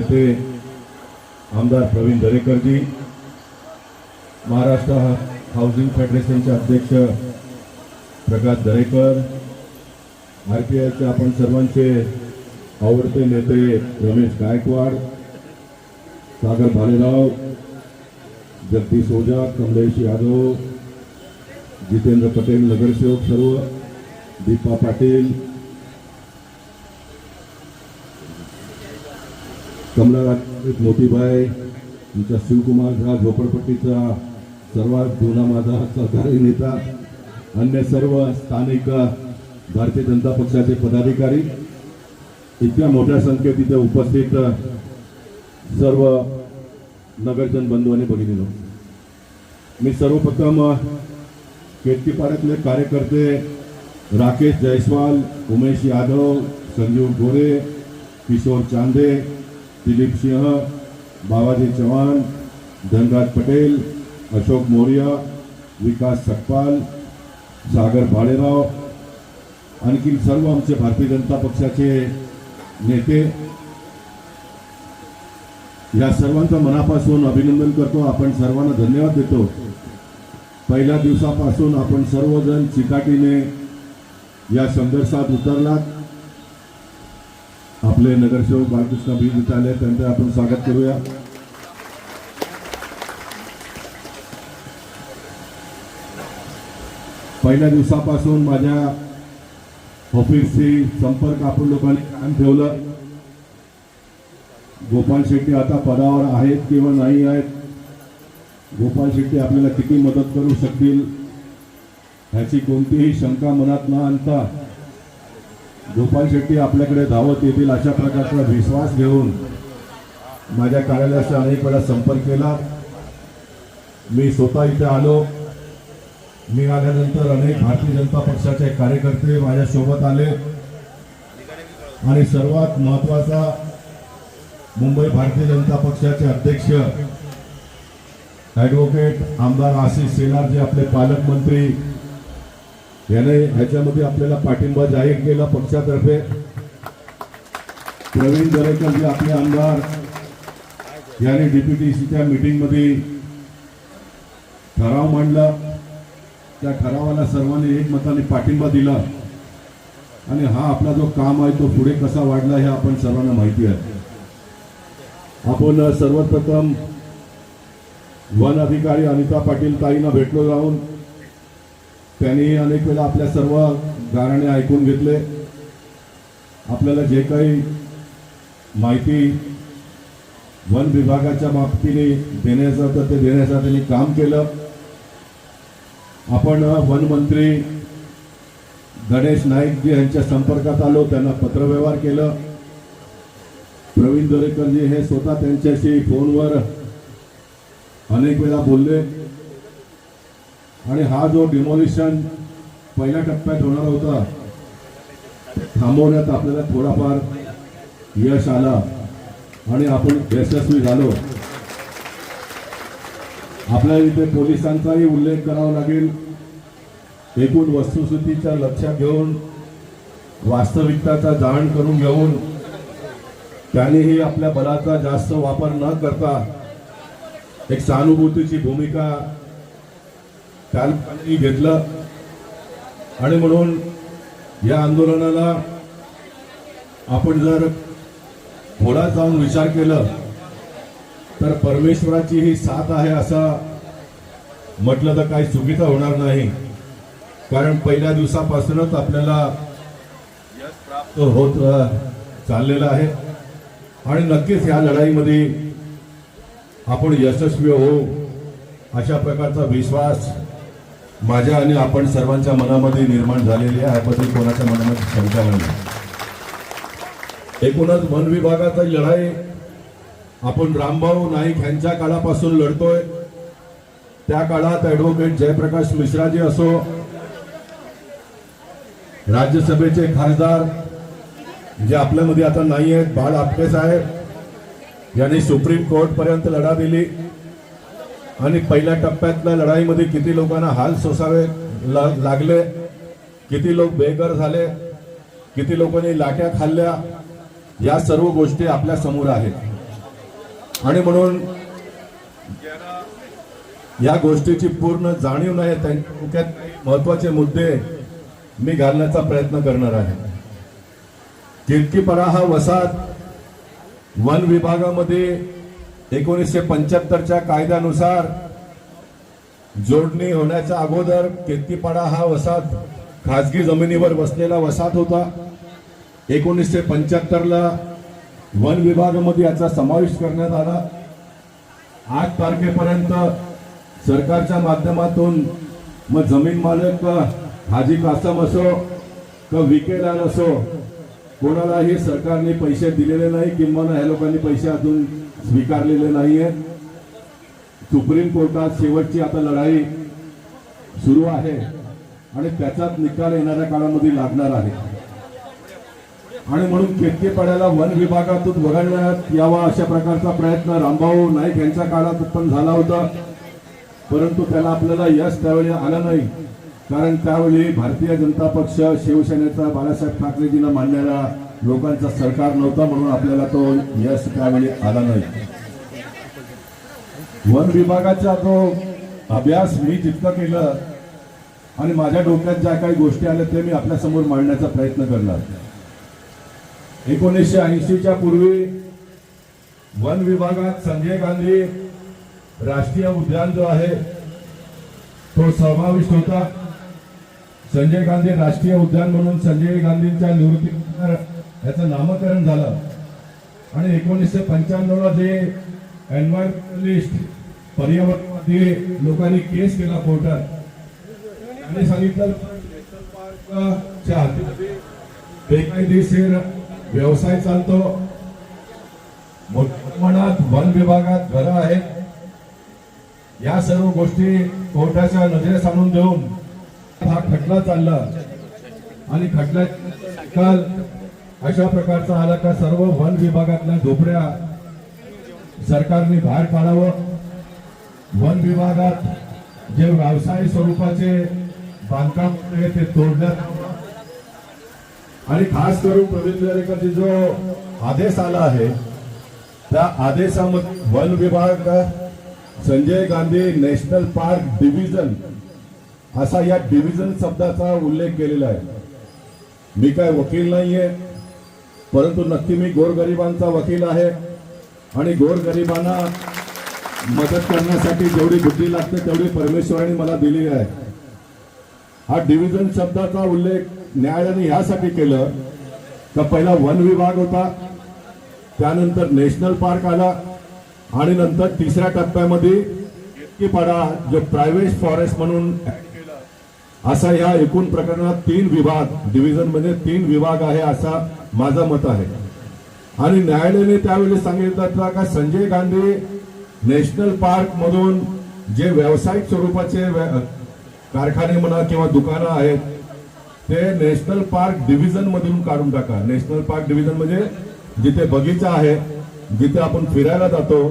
ते आमदार प्रवीण दरेकरजी, महाराष्ट्र हाऊसिंग फेडरेशनचे अध्यक्ष प्रकाश दरेकर, आरपीआयचे आपण सर्वांचे आवडते नेते रमेश गायकवाड, सागर भालेराव, जगदीश ओझा, कमलेश यादव, जितेंद्र पटेल नगरसेवक सर्व, दीपा पाटील, कमलाराज मोतीबाई, तुमचा शिवकुमार झा, झोपडपट्टीचा सर्वात जुना माझा सहकारी नेता, अन्य सर्व स्थानिक भारतीय जनता पक्षाचे पदाधिकारी, इतक्या मोठ्या संख्येत इथे उपस्थित सर्व नगरजन बंधू आणि भगिनींनो, मी सर्वप्रथम केतकीपाड्यातले कार्यकर्ते राकेश जयस्वाल, उमेश यादव, संजीव गोरे, किशोर चांदे, दिलीप सिंह, बाबाजी चव्हाण, धनराज पटेल, अशोक मोरिया, विकास सकपाल, सागर भालेराव, आणखी सर्व आमचे भारतीय जनता पक्षाचे नेते, या सर्वांचं मनापासून अभिनंदन करतो. आपण सर्वांना धन्यवाद देतो. पहिल्या दिवसापासून आपण सर्वजण चिकाटीने या संघर्षात उतरलात. आपले नगरसेवक बाळकृष्ण बीज इथे आले, त्यांचे आपण स्वागत करूया. पहिल्या दिवसापासून माझ्या ऑफिसशी संपर्क आपण लोकांनी कायम ठेवला. गोपाल शेट्टी आता पदावर आहेत किंवा नाही आहेत, गोपाल शेट्टी आपल्याला किती मदत करू शकतील ह्याची कोणतीही शंका मनात न आणता गोपाल शेट्टी आपल्याकडे धावत येतील अशा प्रकारचा विश्वास घेऊन माझ्या कार्यालयाशी अनेक वेळा संपर्क केला. मी स्वतः इथे आलो. मी आल्यानंतर अनेक भारतीय जनता पक्षाचे कार्यकर्ते माझ्या सोबत आले आणि सर्वात महत्त्वाचा मुंबई भारतीय जनता पक्षाचे अध्यक्ष ॲडव्होकेट आमदार आशिष शेलार, जे आपले पालकमंत्री, याने ह्याच्यामध्ये आपल्याला पाठिंबा जाहीर केला पक्षातर्फे. प्रवीण दरेकर जे आपले आमदार, याने डीपीटीसीच्या मीटिंगमध्ये ठराव मांडला. त्या ठरावाला सर्वांनी एकमताने पाठिंबा दिला आणि हा आपला जो काम आहे तो पुढे कसा वाढला हे आपण सर्वांना माहिती आहे. आपण सर्वप्रथम वन अधिकारी अनिता पाटील ताईंना भेटलो जाऊन. त्यांनी अनेक वेळा आपल्या सर्व गाऱ्हाणे ऐकून घेतले. आपल्याला जे काही माहिती वन विभागाच्या बाबतीने देण्याचं होतं ते देण्याचं त्यांनी काम केलं. आपण वन मंत्री गणेश नाईक जी यांच्या संपर्कात आलो, त्यांना पत्रव्यवहार केलं. प्रवीण दरेकरजी हे स्वतः त्यांच्याशी फोनवर अनेक वेळा बोलले आणि हा जो डिमोलिशन पहिल्या टप्प्यात होणार होता थांबवण्यात आपल्याला थोडाफार यश आला आणि आपण यशस्वी झालो. आपल्याला इथे पोलिसांचाही उल्लेख करावा लागेल. एकूण वस्तुस्थितीच्या लक्षात घेऊन, वास्तविकताचा जाण करून घेऊन त्यांनीही आपल्या बलाचा जास्त वापर न करता एक सहानुभूतीची भूमिका त्यांनी घेतलं आणि म्हणून या आंदोलनाला आपण जर थोडा जाऊन विचार केला तर परमेश्वराची ही साथ आहे असं म्हटलं तर काही चुकीचं होणार नाही. कारण पहिल्या दिवसापासूनच आपल्याला यश प्राप्त होत चाललेलं आहे आणि नक्कीच या लढाईमध्ये आपण यशस्वी होऊ अशा प्रकारचा विश्वास माझ्या आणि आपण सर्वांच्या मनामध्ये निर्माण झालेली आहे. याबद्दल कोणाच्या मनामध्ये शंका नाही. एकूणच वन विभागाची लढाई आपण रामभाऊ नाईक यांच्या काळापासून लढतोय. त्या काळात ॲडव्होकेट जयप्रकाश मिश्राजी असो, राज्यसभेचे खासदार जे आपल्यामध्ये आता नाही आहेत, बाळ आपटे साहेब, यांनी सुप्रीम कोर्ट पर्यंत लढा दिली आणि पहिल्या टप्प्यातल्या लढाईमध्ये किती लोकांना हाल सोसावे लागले, किती लोक बेघर झाले, किती लोकांनी लाट्या खाल्ल्या, या सर्व गोष्टी आपल्या समोर आहेत. आणि म्हणून या गोष्टीची पूर्ण जाणीव नाही, त्यांच्या डोक्यात महत्वाचे मुद्दे मी घालण्याचा प्रयत्न करणार आहे. किरकीपाडा हा वसाहत वन विभागामध्ये 1975च्या कायद्यानुसार जोडणी होण्याच्या अगोदर किरकीपाडा हा वसाहत खाजगी जमिनीवर वसलेला वसाहत होता. 1975ला वन विभागामध्ये याचा समावेश करण्यात आला. 8 तारखेपर्यंत सरकारच्या माध्यमातून मग जमीन मालक हाजी कासम असो किंवा विकेलाल असो कोणालाही सरकारने पैसे दिलेले नाही, किंवा ह्या लोकांनी पैसे अजून स्वीकारलेले नाहीये. सुप्रीम कोर्टात शेवटची आता लढाई सुरू आहे आणि त्याचाच निकाल येणाऱ्या काळामध्ये लागणार आहे. आणि म्हणून किरकीपाड्याला वन विभागातून वगळण्यात यावा अशा प्रकारचा प्रयत्न रामभाऊ नाईक यांच्या काळात पण झाला होता, परंतु त्याला आपल्याला यश त्यावेळी आलं नाही. कारण त्यावेळी भारतीय जनता पक्ष शिवसेनेचा बाळासाहेब ठाकरेजींना मानणारा लोकांचा सरकार नव्हता, म्हणून आपल्याला तो यश त्यावेळी आला नाही. वन विभागाचा तो अभ्यास मी जितकं केलं आणि माझ्या डोक्यात ज्या काही गोष्टी आल्या ते मी आपल्या समोर मांडण्याचा प्रयत्न करणार. 1980च्या पूर्वी वन विभागात संजय गांधी राष्ट्रीय उद्यान जो आहे तो समाविष्ट होता. संजय गांधी राष्ट्रीय उद्यान म्हणून संजय गांधींच्या निवृत्तीनंतर याचं नामकरण झालं. आणि 1995ला जे एन्व्हायरमेंटलिस्ट पर्यावरणवादी लोकांनी केस केला कोर्टात, त्यांनी सांगितलं पार्कच्या हद्दीमध्ये बेकायदेशीर व्यवसाय चालतो, मोठ्या प्रमाणात वन विभागात घरं आहेत. या सर्व गोष्टी कोर्टाच्या नजरेस आणून देऊन हा खटला चालला आणि खटल्याचा निकाल अशा प्रकारचा आला का सर्व वन विभागातल्या झोपड्या सरकारने बाहेर काढावं. वन विभागात जे व्यावसायिक स्वरूपाचे बांधकाम आहे ते तोडण्यात यावं. आणि खास करून प्रवीण दरेकरजी जो आदेश आला आहे त्या आदेशामध्ये वन विभाग Sanjay Gandhi national park division असा या डिव्हिजन शब्दाचा उल्लेख केलेला आहे. मी काय वकील नाहीये, परंतु नक्की मी गोरगरिबांचा वकील आहे आणि गोरगरिबांना मदत करण्यासाठी जेवढी बुद्धी लागते तेवढी परमेश्वराने मला दिली आहे. हा डिव्हिजन शब्दाचा उल्लेख न्यायालयाने यासाठी केलं का पहिला वन विभाग होता, त्यानंतर नॅशनल पार्क आला आणि नंतर तिसऱ्या टप्प्यामध्ये किरकीपाडा जो प्रायव्हेट फॉरेस्ट म्हणून असा या एकूण प्रकरणात 3 विभाग डिव्हिजन मध्ये 3 विभाग आहे असा माझं मत आहे. आणि न्यायालयाने त्यावेळी सांगितलं का संजय गांधी नॅशनल पार्क मधून जे व्यावसायिक स्वरूपाचे कारखाने म्हणा किंवा दुकानं आहेत ते नॅशनल पार्क डिव्हिजन मधून काढून टाका. नॅशनल पार्क डिव्हिजन म्हणजे जिथे बगीचा आहे, जिथे आपण फिरायला जातो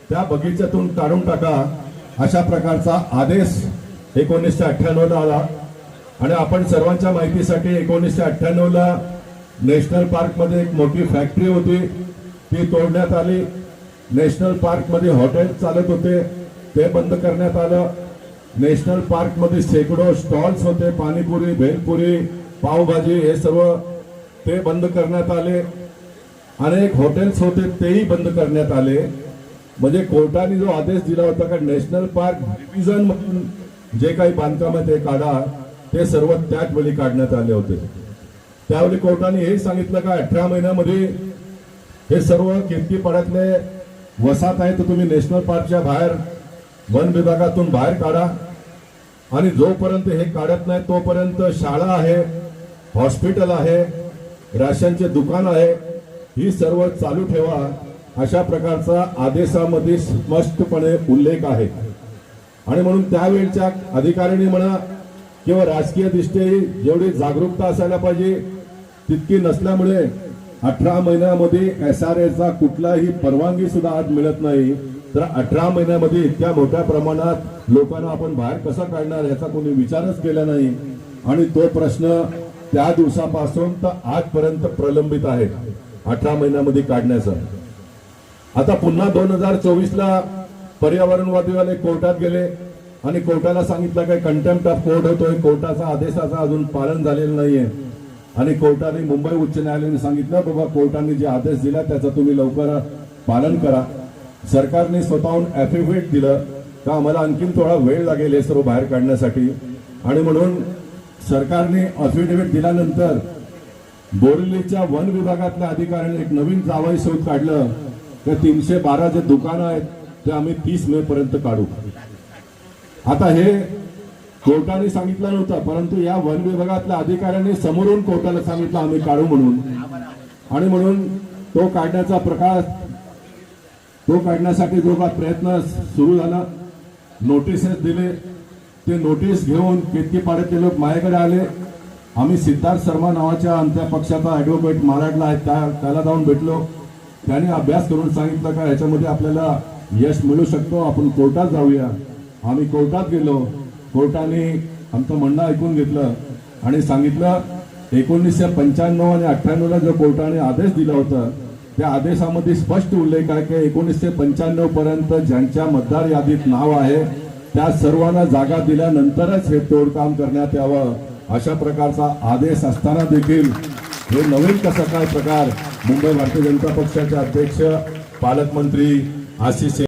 त्या बगीच्यातून काढून टाका अशा प्रकारचा आदेश 1998ला आला. आणि आपण सर्वांच्या माहितीसाठी 1998ला नॅशनल पार्क मध्ये एक मोठी फॅक्टरी होती, ती तोडण्यात आली. नॅशनल पार्क मध्ये हॉटेल चालत होते ते बंद करण्यात आलं. नॅशनल पार्क मध्ये शेकडो स्टॉल्स होते, पाणीपुरी, भेलपुरी, पावभाजी हे सर्व ते बंद करण्यात आले. अनेक हॉटेल्स होते तेही बंद करण्यात आले. म्हणजे कोर्टाने जो आदेश दिला होता का नॅशनल पार्क डिव्हिजन मधून जे काही बांधकाम आहे ते काढा, ते सर्व त्याच वेळी काढण्यात आले होते. त्यावेळी कोर्टाने हे सांगितलं का 18 महिन्यामध्ये हे सर्व किरकीपाड्यातले वसाहत आहे तर तुम्ही नॅशनल पार्कच्या बाहेर वन विभागातून बाहेर काढा. आणि जोपर्यंत हे काढत नाही तोपर्यंत शाळा आहे, हॉस्पिटल आहे, राशनचे दुकान आहे, ही सर्व चालू ठेवा अशा प्रकारचा आदेशामध्ये स्पष्टपणे उल्लेख आहे. आणि म्हणून त्यावेळच्या अधिकाऱ्यांनी म्हणा किंवा राजकीय दृष्ट्या जेवढी जागरूकता असायला पाहिजे तितकी नसल्यामुळे 18 महिन्यामध्ये SRAचा कुठलाही परवानगी सुद्धा आज मिळत नाही. तर 18 महिन्यामध्ये इतक्या मोठ्या प्रमाणात लोकांना आपण बाहेर कसं काढणार याचा कोणी विचारच केला नाही. आणि तो प्रश्न त्या दिवसापासून तर आजपर्यंत प्रलंबित आहे 18 महिन्यामध्ये काढण्याचा. आता पुन्हा 2024ला पर्यावरणवादीवाले कोर्टात गेले आणि कोर्टाला सांगितलं काही कंटेम्प्ट ऑफ कोर्ट होतोय, कोर्टाचा आदेशाचा अजून पालन झालेलं नाहीये आणि कोर्टाने मुंबई उच्च न्यायालयाने सांगितलं बाबा कोर्टाने जे आदेश दिला त्याचं तुम्ही लवकर पालन करा. सरकारने स्वतःहून ऍफिडेव्हिट दिलं का आम्हाला आणखीन थोडा वेळ लागेल हे सर्व बाहेर काढण्यासाठी आणि म्हणून सरकारने ऍफिडेव्हिट दिल्यानंतर बोरिवलीच्या वन विभागातल्या अधिकाऱ्यांनी एक नवीन जावई शोध काढलं की 312 जे दुकानं आहेत ते आम्ही 30 मे पर्यंत काढू. आता हे कोर्टाने सांगितलं नव्हतं, परंतु या वन विभागातल्या अधिकाऱ्यांनी समोरून कोर्टाला सांगितलं आम्ही काढू म्हणून आणि म्हणून तो काढण्याचा प्रकार तो काढण्यासाठी जो का प्रयत्न सुरू झाला, नोटिसेस दिले, ते नोटीस घेऊन केतकी पाड्यातले लोक माझ्याकडे आले. आम्ही सिद्धार्थ शर्मा नावाच्या आमच्या पक्षाचा ऍडव्होकेट मालाडला आहे त्याला जाऊन भेटलो. त्याने अभ्यास करून सांगितलं का याच्यामध्ये आपल्याला यश मिळू शकतो, आपण कोर्टात जाऊया. आम्ही कोर्टात गेलो. कोर्टाने आमचं म्हणणं ऐकून घेतलं आणि सांगितलं 1995 आणि 98ला जो कोर्टाने आदेश दिला होता त्या आदेशामध्ये स्पष्ट उल्लेख आहे की 1995 पर्यंत ज्यांच्या मतदार यादीत नाव आहे त्या सर्वांना जागा दिल्यानंतरच हे तोडकाम करण्यात यावं अशा प्रकारचा आदेश असताना देखील हे नवीन कसा काय प्रकार मुंबई भारतीय जनता पक्षाचे अध्यक्ष पालकमंत्री आशिष